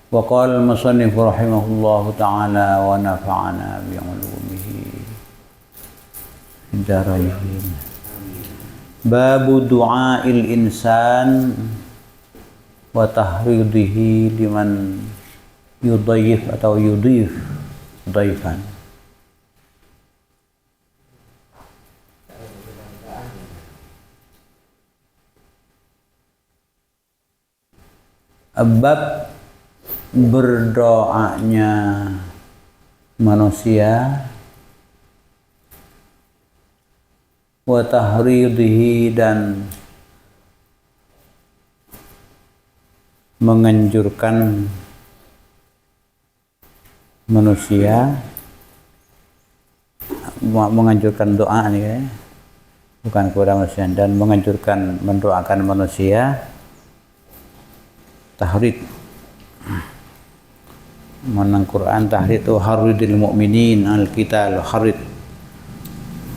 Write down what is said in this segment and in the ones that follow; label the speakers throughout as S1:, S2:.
S1: Wa qala al-musannif rahimahullahu ta'ala wa nafa'ana bi 'ulumihi fid dharain. Babu du'ail insan wa tahridihi liman yudhayyif atau yudhif dhaifan. Bab berdoanya manusia wa tahridihi dan menganjurkan manusia, menganjurkan doa nih ya, bukan kepada manusia, dan menganjurkan mendoakan manusia. Tahrid menang Quran, tahrid itu haridil mu'minin al-qital, harid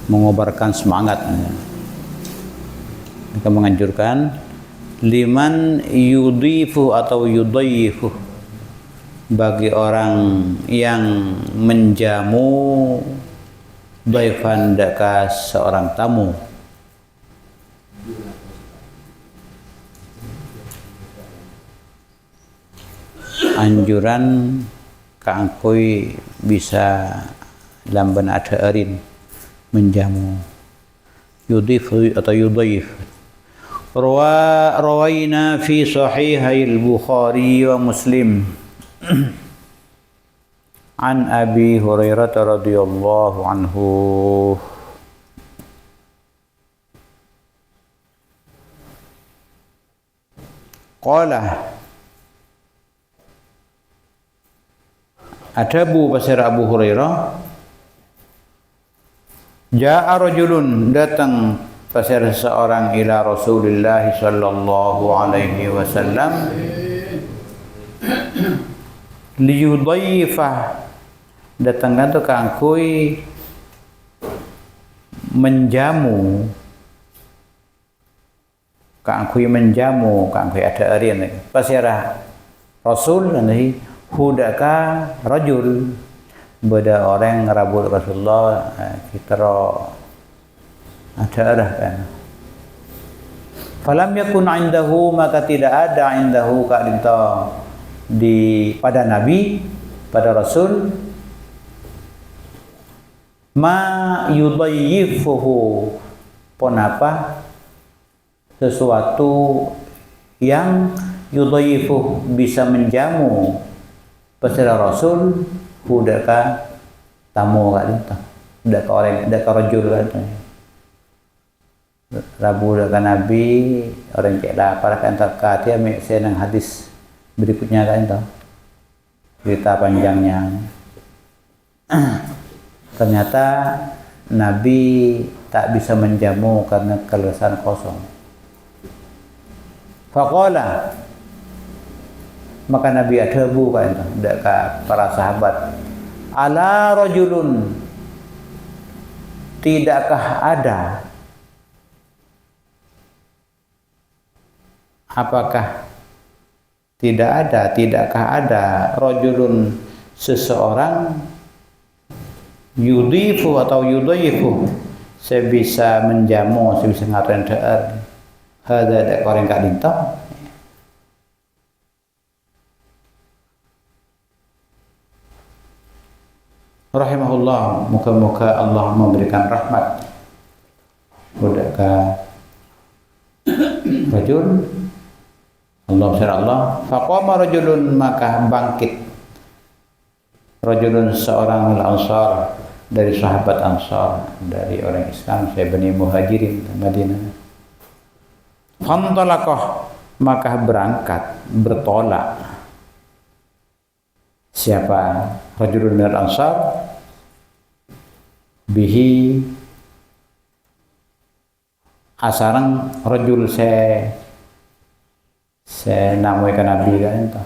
S1: mengobarkan semangat. Kita menganjurkan liman yudhifu atau yudhayyifu, bagi orang yang menjamu dhaifan daka seorang tamu. Anjuran kaangkui bisa lamban ada erin menjamu yudhifu atau yudhayif. Rawaina fi sahihil Bukhari wa Muslim an Abi Hurairah radhiyallahu anhu qala Adabu pasir Abu Hurairah, ja'a rajulun, datang pasir seorang ila Rasulullah sallallahu alaihi wasallam liyudhayyifah, datang tu kangkui menjamu, kangkui ada arian pasir Rasul nanti hudaka rajul, beda orang ngerabut Rasulullah, kita ada arah kan. Falam yakun indahu, maka tidak ada indahu kadinta di pada Nabi, pada Rasul, ma yudhayyifuhu, pon apa sesuatu yang yudhayyifuh bisa menjamu pasal Rasul, hudaka tamu kat itu, hudaka orang, hudaka rajul kat itu. Rabu hudaka Nabi, orang cek lapar kan tak kata ambil saya nang hadis berikutnya kan itu, cerita panjangnya. Ternyata Nabi tak bisa menjamu karena kelelasan kosong. Faqala, maka Nabi adabu kan dekat para sahabat, ala rajulun, tidakkah ada, apakah tidakkah ada rajulun seseorang yudhifu atau yudhayyifu, saya bisa menjamu, saya bisa ngaturin da'ar hada dak orang kak lintah. Rahimahullah, muka-muka Allah memberikan rahmat kepada rajul. Allah Allah, faqama rajulun, maka bangkit rajulun, seorang al-ansar, dari sahabat Ansar, dari orang Islam, saya Bani Muhajirin Madinah. Fantalaqah, maka berangkat, bertolak. Siapa? Rajulun minal Ansar, bihi asarang rajul, saya namaikan Nabi kan itu.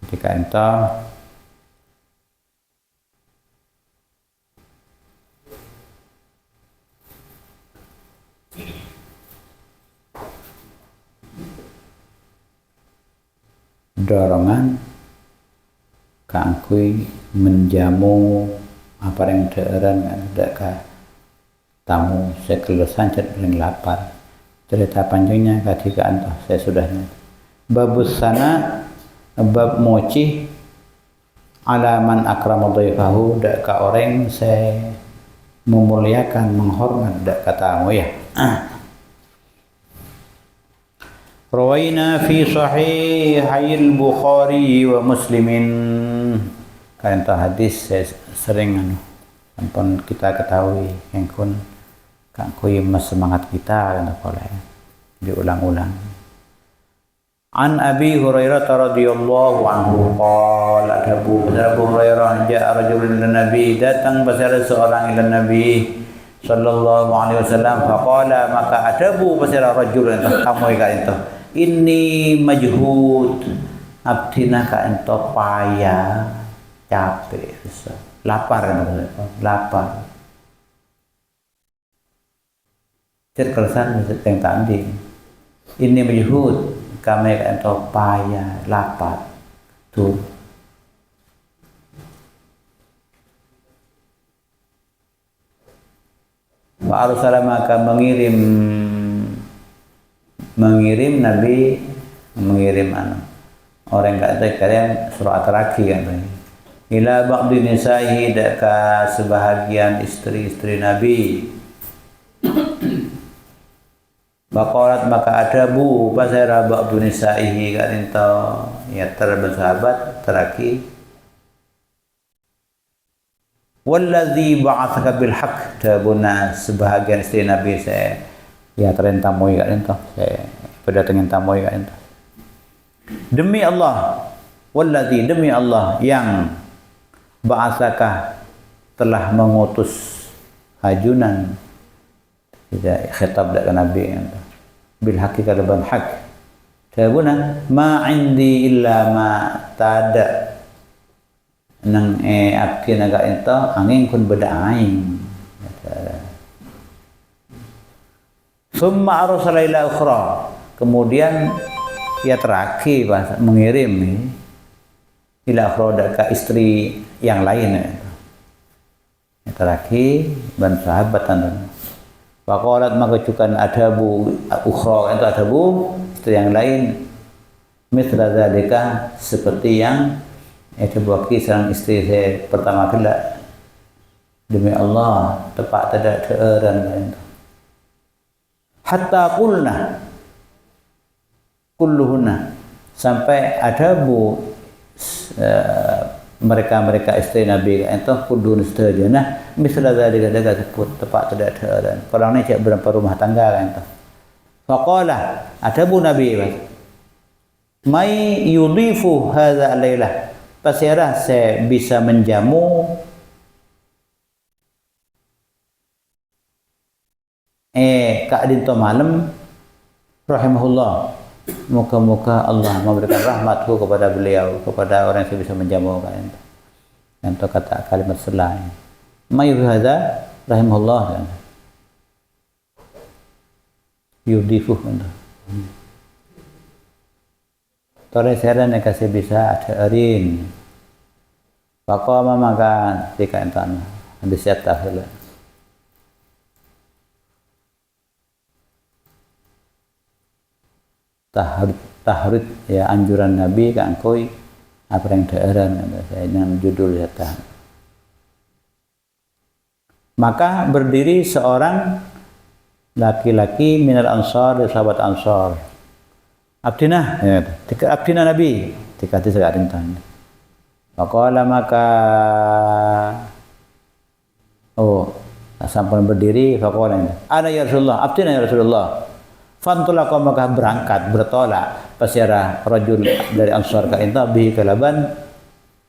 S1: Ketika entah dorongan kangkui menjamu apa yang deeran ada ka tamu sekelesan ring lapar. Cerita panjangnya ketika antoh saya sudahnya. Babus sana bab moci alaman akrama dhaifahu dak ka orang saya memuliakan menghormat dak ka tamu ya. Rawaina fi sahihil Bukhari wa Muslimin. Kan hadis saya sering sampun kita ketahui engkon kangkui semangat kita kan boleh diulang-ulang. An Abi Hurairah radhiyallahu anhu qala Abu Hurairah ja'a rajulun ila Nabi datang pasal seorang ila Nabi sallallahu alaihi wasallam faqala maka adabu pasal rajulun kamu itu ini majhud abdina ka ento payah capek lapar kan lapar cerkesan yang tadi ini majhud kami ka ento payah lapar tuh wa arsala maka mengirim Nabi mengirim orang kata kalian surat laki kan ila ba'di nisa'i daka sebahagian istri-istri Nabi Baqalat maka adabu pasara ba'du nisa'ihi kan itu ya terbersahabat teraki walladzi ba'atsaka bil haqq tabuna sebahagian istri Nabi saya ya terentamoi kan itu saya berdatangin tamoi kan itu demi Allah walladzi demi Allah yang ba'atsaka telah mengutus hajunan tidak khitab dak Nabi itu bil haqqi kalaban haq tabuna ma indi illa ma tada nang abdi naga itu angin kun beda aing summa arsala ila ukhra kemudian ia terakhir mengirim ila ukhra ke istri yang lain ya terakhir dan sahabatan faqalat maka cukan adabu ukhra itu adabu istri yang lain mithla zalika seperti yang itu buat kisah istri saya pertama kali demi Allah tepat tidak teeran itu hatta qulna kulluhunna sampai adabu mereka istri Nabi itu kudun setajana misal zalika daga tepat tidak teeran kalau ini cak berapa rumah tangga kan itu faqala adabu Nabi mai yudhifu hadza lailah pasirah saya bisa menjamu Kak Dinto malam rahimahullah moga-moga Allah memberikan rahmatku kepada beliau kepada orang yang bisa menjamu kan itu kata kalimat selain mayu hadza rahimahullah yudifu itu Tore seran yang kasih bisa ada erin. Pakoma maka tika entan hadis tahil. Tahrid ya anjuran Nabi kan koi apa yang daerah saya dengan judul ya tah. Maka berdiri seorang laki-laki minal ansar dari sahabat ansar. Abdina, ya, abdina Nabi, dikati sekarang tanya. Maka maka, sampai berdiri, fakola ada ya Rasulullah, abdina ya Rasulullah. Fantulah kau maka berangkat bertolak pasiara rajul dari ansar ka inta bi kalaban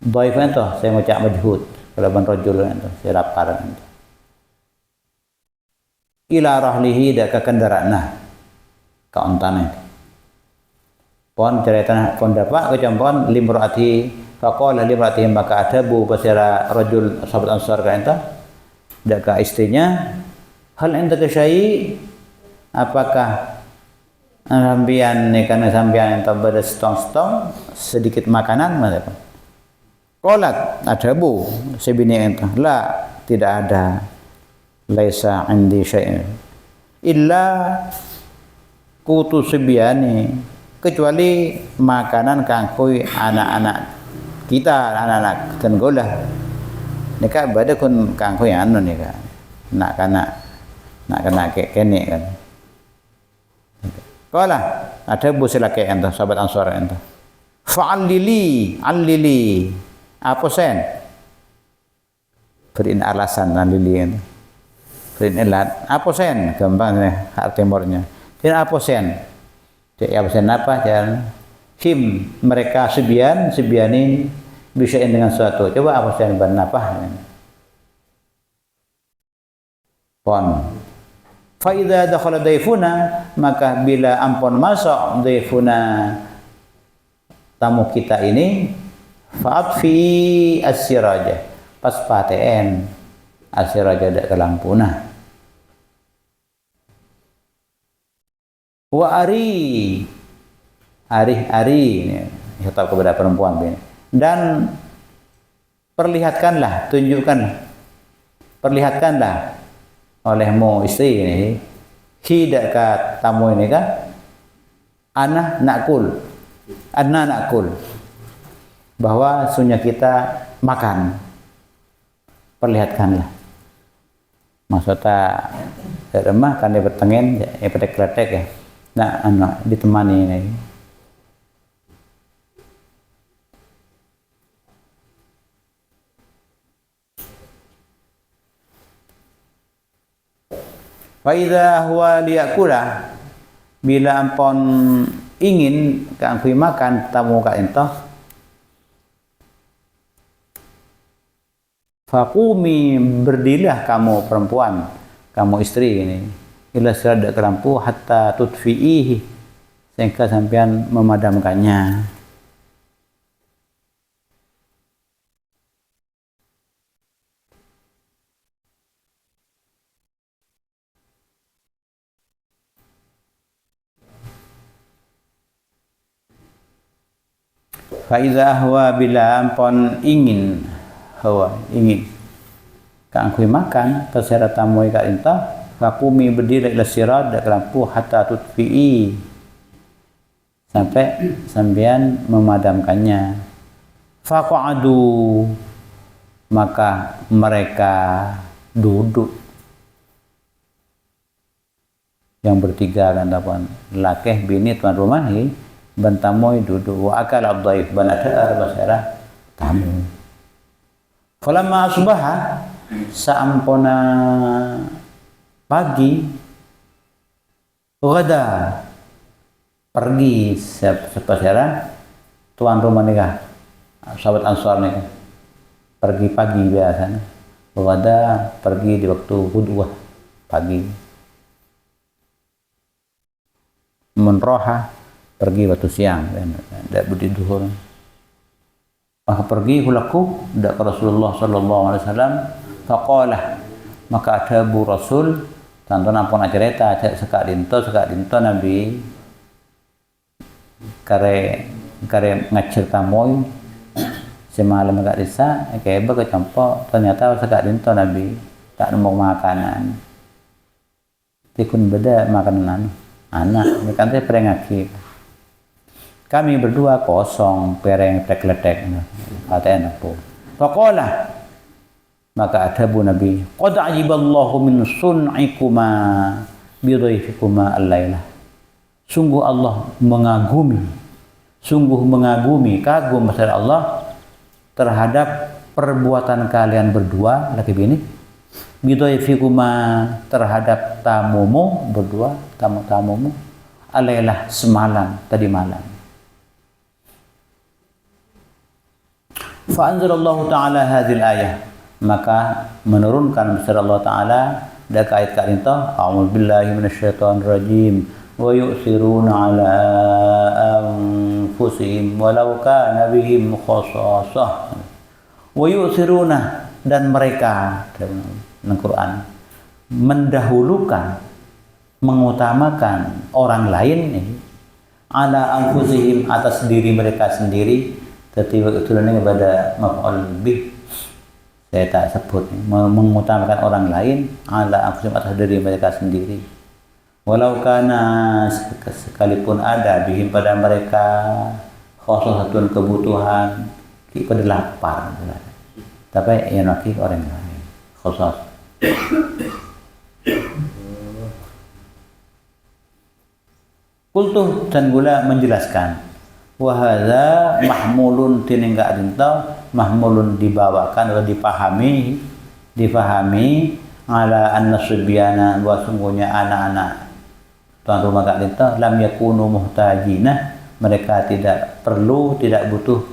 S1: dhaif ento saya ngucap majhud kalaban rajul ento saya lapar ento. Ila rahlihi dak ka kendaraana ka ontane. Pon cerita pon dapat kecampon limraati faqala limraati maka adabu pasira rajul sahabat ansar ka enta dak ka istrinya hal enta syai apakah sambian ni karena sambian yang ber setong-setong sedikit makanan macam qolat adabu sebini entah la tidak ada laisa indi syai'in illa kutu sebiani kecuali makanan kangkui anak-anak kita anak-anak tenggolah ni kan bada kun kangkui anu ni kan nak kena kene kan qala ada bu silake ento sahabat ansor ento fa'allili allili apa sen berin alasan allili ento berin elat apa sen gampang hak timurnya dan apa sen cek apa sen apa dan him mereka sebian ini bisa dengan suatu coba apa sen bernapa pon fa idza dakhala daifuna maka bila ampun masuk daifuna tamu kita ini fa'at fi as-siraja pas paten as-siraja dak ke lampuna wa ari ini hitap kepada perempuan ini dan perlihatkanlah olehmu istri ini hidak ke tamu ini kan ana nakul bahwa sunnah kita makan perlihatkanlah maksudnya remah kan dia bertengen ya pada kletek ya nah anak ditemani ini fa idza huwa liyakula bila ampun ingin kangkui makan tamu ka entah faqumi berdirilah kamu perempuan kamu istri ini ila sirada kelampu hatta tutfi'ihi sehingga sampean memadamkannya fa idza huwa bila ampun ingin kangkui makan terserah tamu ka entah fakumi berdiri ila sirad dak lampu hatta tutfi'i sampai sambian memadamkannya faqa'adu maka mereka duduk yang bertiga kan tapan lakeh bini tuan rumah ni bantamoi duduk wa akal abdaif banata basara tamu falamma asbaha saampona pagi gada pergi sepasara tuan rumah nikah sahabat ansar nikah pergi pagi biasanya gada pergi di waktu hudwah pagi menroha pergi waktu siang tidak budi duhur maka pergi hulaku dak Rasulullah sallallahu alaihi wasallam faqala maka ada bu Rasul tanto nampun cerita sekak dinto Nabi kare ngacir tamoy semalam agak desa kayak baga campo ternyata sekak dinto Nabi tak nemu makanan tikun beda makanan anak ini kan saya perengaki kami berdua kosong pereng tek-letek katanya apa faqala maka adabu Nabi qad ajiballahu min sun'ikuma bi dhaifikuma al-lailah sungguh Allah mengagumi kagum besar Allah terhadap perbuatan kalian berdua laki bini bi dhaifikuma terhadap tamumu berdua tamu-tamumu al-lailah semalam tadi malam fa anzalallahu ta'ala hadhil ayah maka menurunkan besar Allah Ta'ala dak ayat karinta a'udzu billahi minasyaitonir rajim wa yu'thiruna 'ala anfusihim walau kana bihim khassasah wa yu'thiruna dan mereka dalam Quran mendahulukan mengutamakan orang lain ala anfusihim atas diri mereka sendiri. Tetapi keturunan kepada maf'ul bih saya tak sebut, mengutamakan orang lain ala anfusihim atas diri mereka sendiri. Walau kana sekalipun ada bihim pada mereka khosatun kebutuhan pada lapar, tapi yang lagi orang lain khosat. Kultu dan gula menjelaskan wahada mahmulun tiningga adinta mahmulun dibawakan atau difahami ala anna subyana bahwa sungguhnya anak-anak tuan rumah adinta lam yakunu muhtajina, mereka tidak perlu, tidak butuh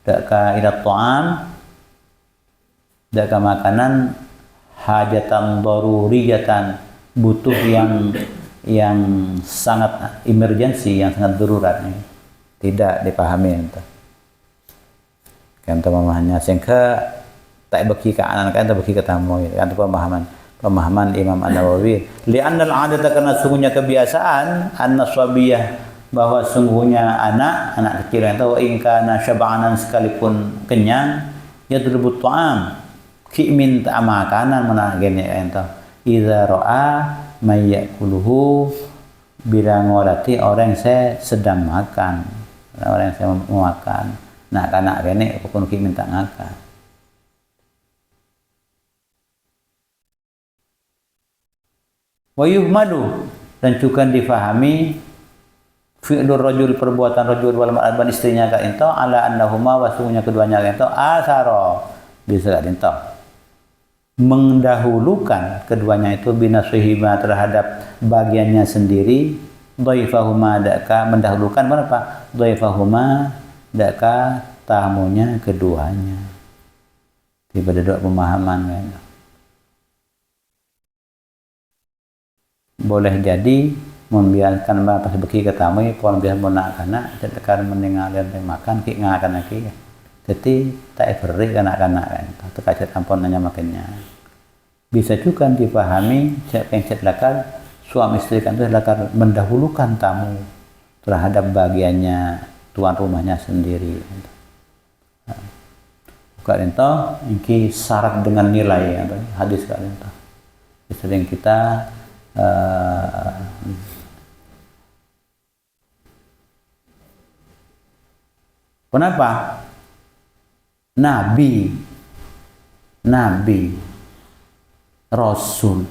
S1: daka ila ta'am, daka makanan hajatan daruriyatan, butuh yang sangat emergensi, yang sangat darurat nih. Tidak dipahami itu. Kan pemahamannya sehingga tak bagi ke anak kan tak bagi ke tamu kan pemahaman Imam An-Nawawi. Li'anna al-'adata karena sungguhnya kebiasaan an-nasabiyah bahwa sungguhnya anak kecil itu wa in kana syab'anan sekalipun kenyang ya terbut ta'am ki minta makanan mana gini ento idza ra'a may yakuluhu bila ngolati orang saya sedang makan, orang saya mau makan, nak kanak gini pun ki minta ngakan. Wa yuhmadu dan juga difahami fi'lur rajul perbuatan rajul wal mar'at istrinya ka ento ala annahuma wasungnya keduanya ka ento asara bisa ka ento mendahulukan keduanya itu binasihima terhadap bagiannya sendiri dhaifahuma daka mendahulukan apa dhaifahuma daka tamunya keduanya tiba ada pemahaman kan. Boleh jadi membiarkan pas beki ke tamu pon biar nak kana tekan meninggal dan makan ki ngakan lagi jadi tak beri kanak-kanak kan terkait ampun nanya makannya bisa juga dipahami pencet lakar suami istri kan itu lakar mendahulukan tamu terhadap bagiannya tuan rumahnya sendiri bukan itu ini syarat dengan nilai hadis kan itu sering kita kenapa? Nabi, Rasul,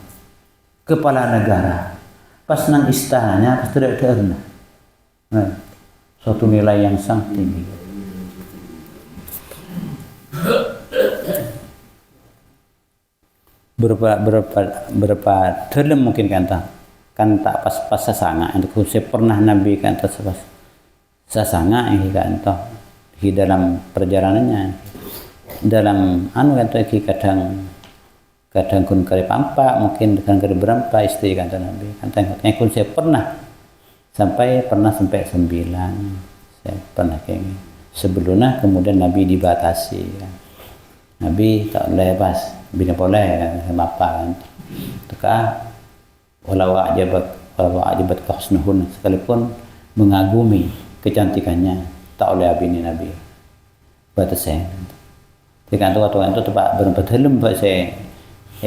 S1: kepala negara, pas nang istananya pas tidak ada suatu nilai yang sangat tinggi. Berapa dalam mungkin kan tak pas sasanga untuk saya pernah Nabi kan pas sasanga ini kan di dalam perjalanannya dalam kan kadang kun kari pampa mungkin dengan kari berapa istri kan Nabi kan kun saya pernah sampai 9 saya pernah kayak ini sebelumnya kemudian Nabi dibatasi kan. Nabi tak boleh pas bina boleh kan sama apa kan tukar walau ajabat kahusnuhun sekalipun mengagumi kecantikannya tak oleh abini Nabi batas saya jika itu tempat berbedalam buat saya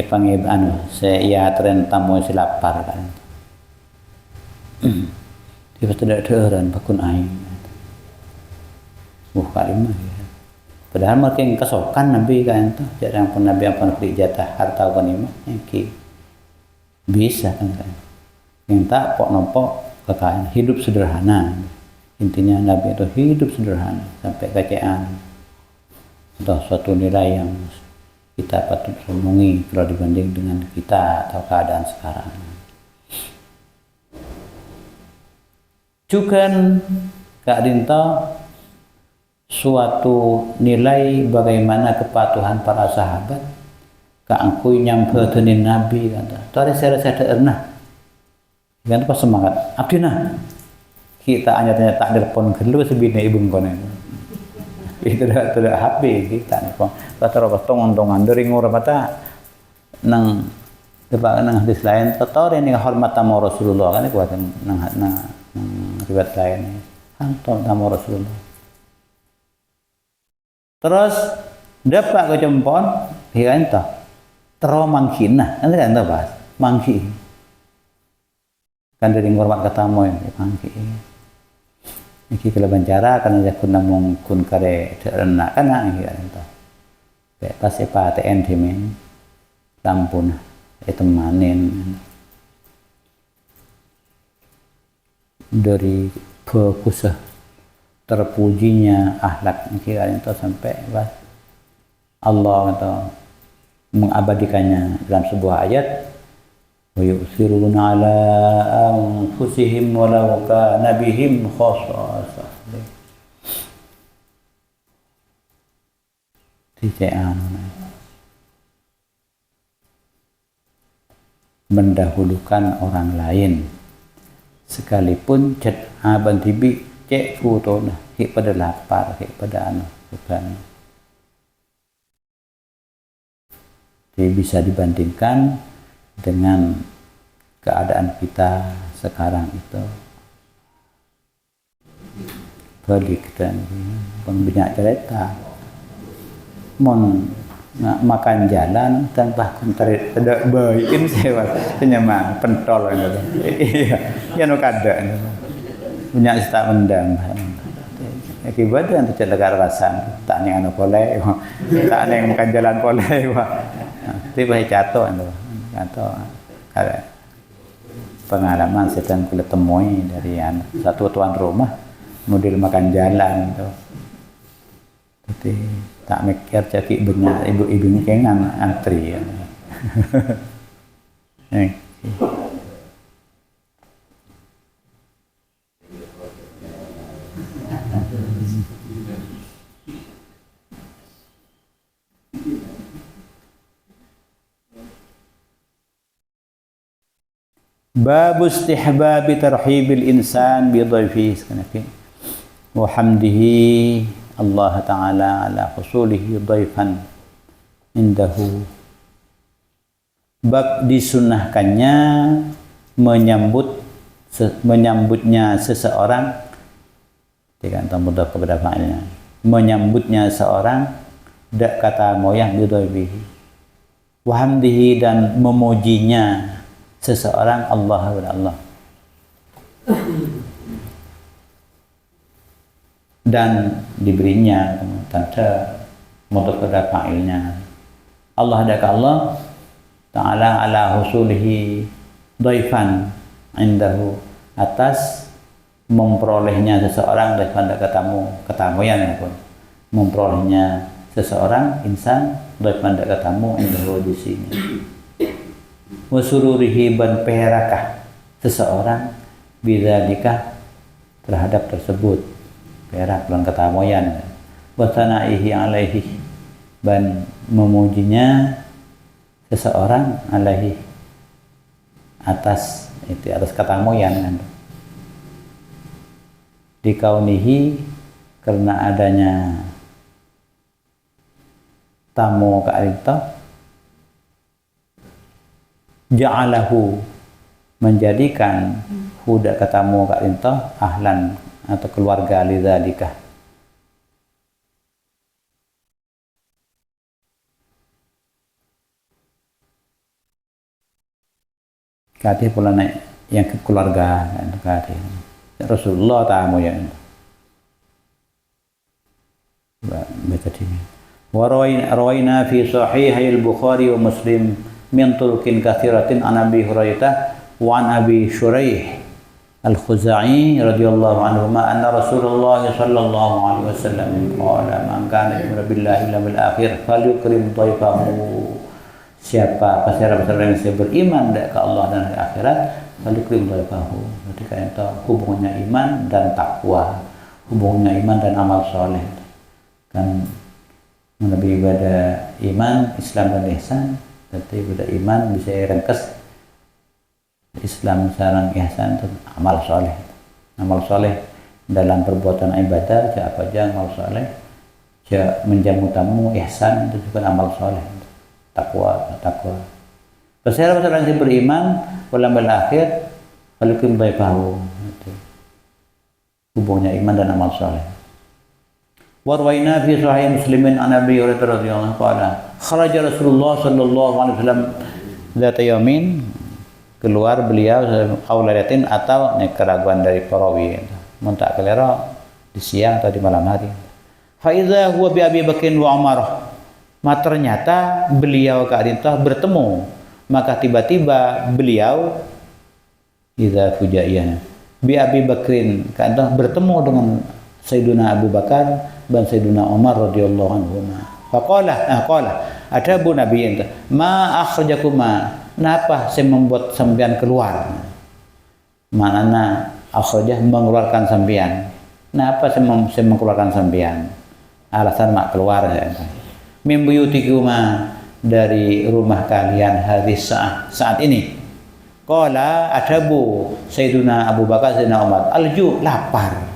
S1: panggil saya ia tren tamu silapar kan dia tidak ada orang bakun aing kalimah padahal makin kesokan Nabi kan itu jarang pun Nabi yang beri jatah harta ghanimah yang bisa kan yang tak pok kekayaan hidup sederhana intinya Nabi itu hidup sederhana sampai kekayaan atau suatu nilai yang kita patut renungi kalau dibanding dengan kita atau keadaan sekarang. Juga Kak Dinto suatu nilai bagaimana kepatuhan para sahabat Kak angkui nyampe tenin Nabi kata. Tadi saya pernah kan pas semangat abdina kita hanya tak telepon gelu sebina ibu konen itu tidak HP kita nih kok kata orang tongan dari ngurap mata nang hadis lain tahu ini hormat tamu Rasulullah kan kuat nang riwayat lain hantam tamu Rasulullah. Terus dapat ke jempon dia entah tero mangkina kan entah bahas mangki kan dari ngormat katamu ini mangki iki keleban cara kan aja kun namung kun kare terena kan dia entah pas sepa TN timen lampun temanin dari fokus terpujinya akhlak kira itu sampai Allah atau mengabadikannya dalam sebuah ayat wa yusiruna ala anfusihim walau kana bihim khassasah mendahulukan orang lain sekalipun cet aban tibi cek foto nah hik pada lapar hik pada bukan jadi bisa dibandingkan dengan keadaan kita sekarang itu balik dan banyak cerita mon makan jalan tanpa kontrak tidak baik sewa penyemang pentol gitu iya ya no kada punya tak mendang akibat yang tidak ada rasan tak ning anu kolek tak ning makan jalan kolek tiba jatuh ada pengalaman sedang kita temui dari satu tuan rumah model makan jalan itu jadi tak mikir caki banyak ibu-ibu kengan antri ya. Bab istihbab tarhibil insan bi dhaifihi wa hamdihi Allah Ta'ala ala husulihi dhaifan indahu. Bab disunahkannya menyambutnya seseorang tidak mudah kepada fa'ilnya menyambutnya seorang dak kata moyang bidhaifihi wa hamdihi dan memujinya seseorang Allah kepada Allah dan diberinya tanda mudah kepada fa'ilnya Allah dak Allah Ta'ala ala husulihi dhaifan indahu atas memperolehnya seseorang daripada ketamu yang pun memperolehnya seseorang insan daripada ketamu indahu di sini wa sururihi ban perakah seseorang bidzalika terhadap tersebut perak dan ketamoyan wa sanaihi alaihi ban memujinya seseorang alaihi atas itu atas ketamoyan dikaunihi karena adanya tamu ka'alita ja'alahu menjadikan huda katamu ka'alita ahlan atau keluarga lidzalika katih pula naik yang ke keluarga katih Rasulullah tamu ya baca ini wa rawaina fi sahihai al-Bukhari wa Muslim min turuqin katsiratin an Abi Hurairah wa an Abi Shuraih al-Khuzai radhiyallahu anhu ma anna Rasulullah sallallahu alaihi wasallam qala man kana yu'minu billahi wal yawmil akhir falyukrim dhaifahu siapa yang beriman ke Allah dan hari akhirat falyukrim dhaifahu ketika itu hubungannya iman dan takwa hubungannya iman dan amal soleh kan lebih pada iman Islam dan ihsan tapi pada iman bisa ringkas Islam sarang ihsan itu amal soleh dalam perbuatan ibadah apa aja amal soleh menjamu tamu ihsan itu juga amal soleh takwa Pasal orang yang beriman walam akhir falyukrim dhaifahu hubungnya iman dan amal saleh. Warwaina fi sahih Muslimin an Abi Hurairah radhiyallahu anhu qala kharaja Rasulullah sallallahu alaihi wasallam dzata yamin, keluar beliau auladatin atau keraguan dari perawi muntak kelera di siang atau di malam hari. Fa idza huwa bi Abi Bakrin wa Umar, ternyata beliau keadinta bertemu, maka tiba-tiba beliau idza fujaiyah bi Abi Bakrin keadinta bertemu dengan Sayyiduna Abu Bakar dan Sayyiduna Umar radhiyallahu anhu. Faqala adabu Nabi enta ma akhrajakuma, napa saya membuat sampean keluar, maknanya akhrajah mengeluarkan sampean, napa saya mengeluarkan sampean, alasan mak keluar ya. Min buyutikuma, dari rumah kalian hadis saat ini. Qala adabu Sayyiduna Abu Bakar Sayyidina Umar alju, lapar.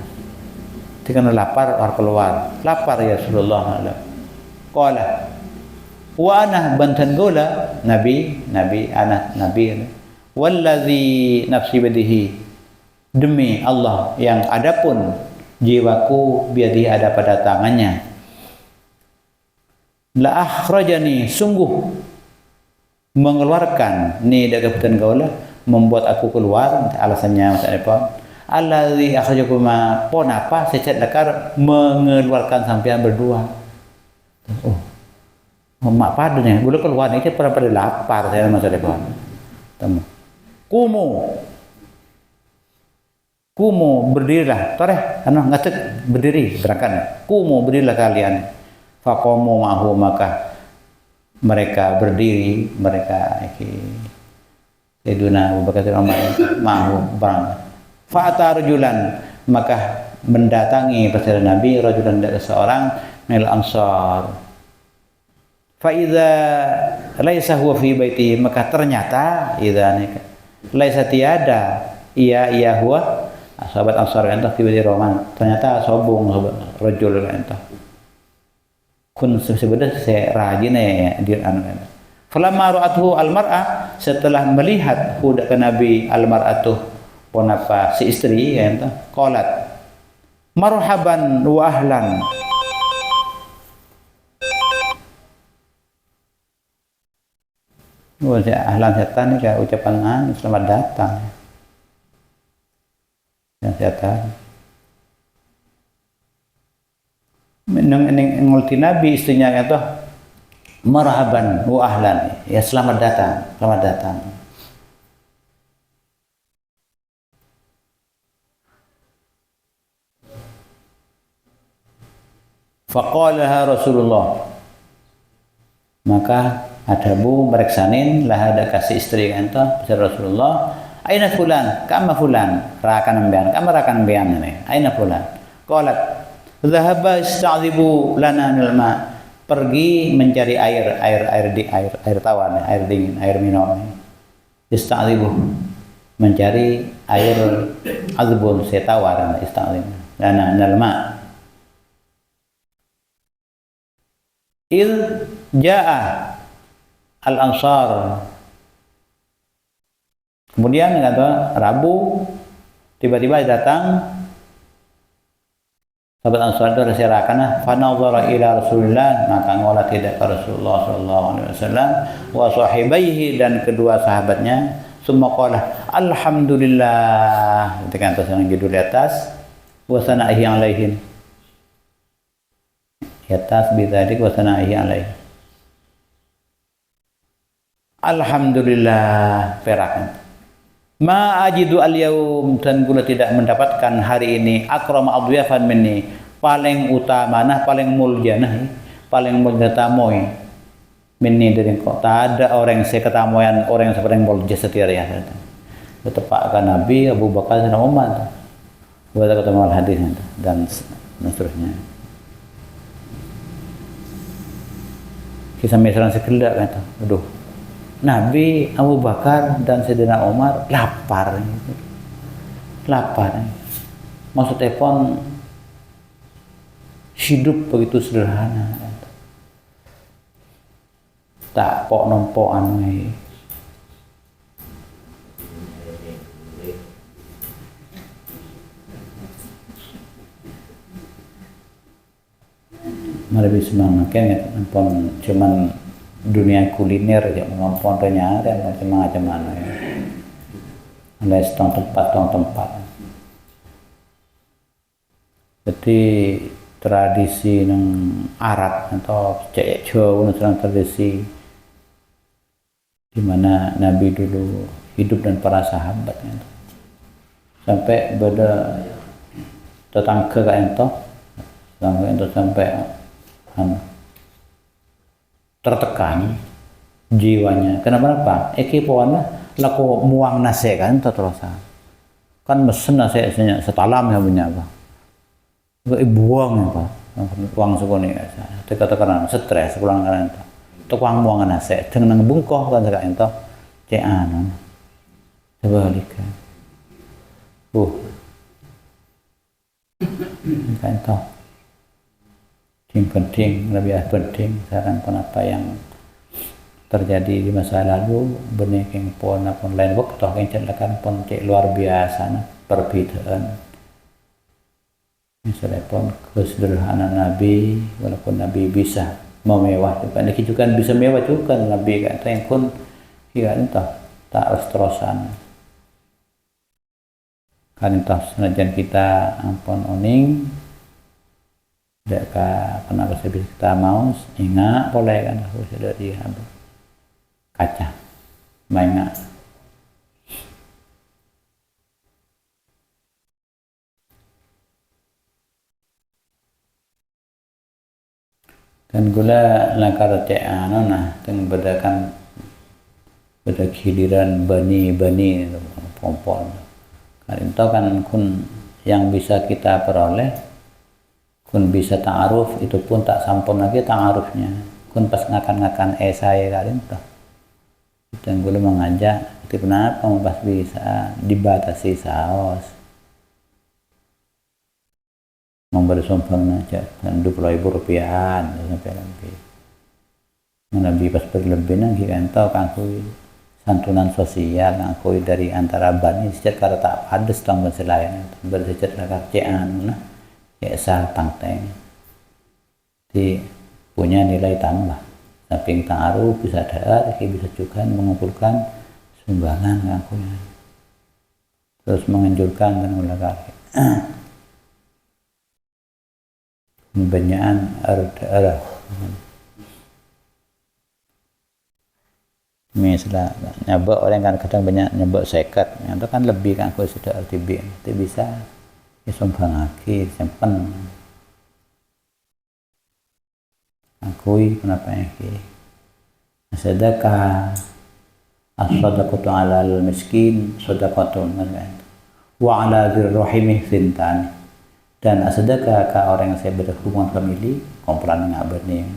S1: Karena lapar harus keluar, lapar ya Rasulullah. Qala wa ana bantan gola Nabi wallazi nafsi bidihi, demi Allah yang adapun jiwaku biadihi ada pada tangannya, la akhrajani, sungguh mengeluarkan ni dari kebetulan gaula, membuat aku keluar, alasannya maksudnya apa? Allazi akhrajakuma, pon apa secet lekar mengeluarkan sampean berdua. Mak padanya gula keluar ini pada lapar saya masa depan. Temu. Kumu berdirilah, toreh ngatek berdiri berangkat. Kumu berdirilah kalian. Faqamu ma'hu, maka mereka berdiri, mereka Sayyiduna Abu Bakar ma'hu berangkat. Fa'ata rajulan, maka mendatangi pada Nabi rajulan dari seorang minal ansar. Fa idza laisa huwa fi baiti, maka ternyata idza laisa tiada ia huwa sahabat ansar entah fi baiti Roman, ternyata sobung rajul entah kun sebenarnya saya rajin ya di anu. Falamma ra'atuhu almar'ah, setelah melihat budak Nabi almar'atuh ponapa si istri ya entah, qalat marhaban wa ahlan, ahlan setan ini kayak ucapan selamat datang ya setan. Ngulti Nabi istrinya itu marhaban wa ahlan, ya selamat datang, selamat datang. Faqalaha Rasulullah, maka adabu mereksanin lah ada kasih istri enta besar Rasulullah, aina fulan kama fulan, rakan ambean ini aina fulan. Qalat dhahaba ista'dzibu lana minal ma, pergi mencari air tawar, air dingin, air minum. Ista'dzibu, mencari air azbun, saya tawar, ista'dzibu lana minal ma. Il jaa al-ansar, kemudian kata Rabu tiba-tiba datang sahabat Ansar itu berserakan, fanadhara ila Rasulillah, maka ngolah tidak ke Rasulullah sallallahu alaihi wasallam wa sahibaihi, dan kedua sahabatnya, summa qala alhamdulillah, ketika atas yang judul di atas wa sana'ihi alaihim, atas bidzalik wa sana'ihi alaihi, alhamdulillah perakan. Ma ajidu al-yaum, dan gula tidak mendapatkan hari ini akrama adwiyafan minni, paling utama paling mulia paling mulia tamoy minni dari kau. Tak ada orang yang saya ketamuan orang yang seperti mulia setir ya. Betepakkan Nabi Abu Bakar dan Umar. Buat ketemu hadis dan seterusnya. Kisah misalan sekelak kata, aduh, Nabi Abu Bakar dan Sayyidina Umar lapar. Maksudnya pun hidup begitu sederhana. Tak pok nompokan lebih semangat kan pun cuman dunia kuliner aja ngampun ternyata macam mana ya. Ada tempat. Jadi tradisi nang Arab atau cek Jawa tradisi di mana Nabi dulu hidup dan para sahabatnya sampai beda tetangga kayak sampai tertekan jiwanya. Kenapa? Eki pohon laku muang nasi kan terusan kan mesen nasi setalam ya punya apa buang apa uang sekali tekan stres pulang kan itu tukang muang nasi dengan bungkoh kan sekarang itu cean sebalikan kan itu yang penting lebih penting sekarang pun apa yang terjadi di masa lalu benih yang pun lain waktu yang celakan pun cek luar biasa perbedaan misalnya pun kesederhanaan Nabi walaupun Nabi bisa memewah juga bisa mewah juga Nabi kata yang pun ya entah tak harus terusan kan entah senajan kita ampun oning tidak kenapa saya kita mau ingat boleh kan sudah di kaca mainnya kan gula langkar ceano nah teng bedakan beda giliran bani pompon kan itu kan kun yang bisa kita peroleh kun bisa ta'aruf itu pun tak sampun lagi ta'arufnya kun pas ngakan saya kali itu kita gula mengajak itu kenapa pas bisa dibatasi saos memberi sumbang aja dan Rp20.000 sampai lebih lebih pas berlebih nanti kan tahu kan kui santunan sosial kan kui dari antara bani sejak kata tak ada setengah selain bersejak kerjaan nah kayak sah tangteng di punya nilai tambah samping ta'aruf bisa ada bisa juga mengumpulkan sumbangan kan kui terus menganjurkan dan olahraga banyakan arah misalnya nyebok orang kan kadang banyak nyebok sekat itu kan lebih kan aku sudah RTB itu bisa disumbang lagi simpen akui kenapa ini sedekah as-sadaqatu 'alal miskin sadaqatun wa 'ala dzir rahimi thintani dan sedekah ke orang yang saya berhubungan famili komplain ngabar nih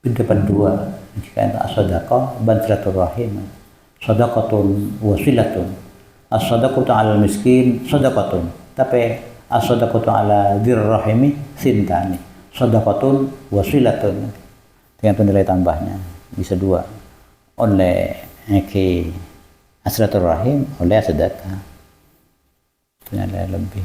S1: dapat dua jika itu as-sadaqah dan silaturahim sadaqatun wasilatun as-sadaqatu 'alal miskin sadaqatun tapi as-sadaqatu 'ala dzir rahimi sintani sadaqatun wasilatun dengan nilai tambahnya bisa dua oleh silaturahim oleh sedekah ternyata lebih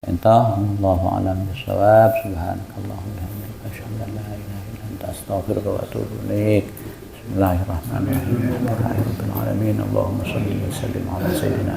S1: entah Allahu a'lam bishawab subhanakallahumma wa bihamdika asyhadu an la ilaha illa anta astaghfiruka wa atubu ilaik bismillahirrahmanirrahim alhamdulillahirabbil alamin allahumma shalli wa sallim ala sayyidina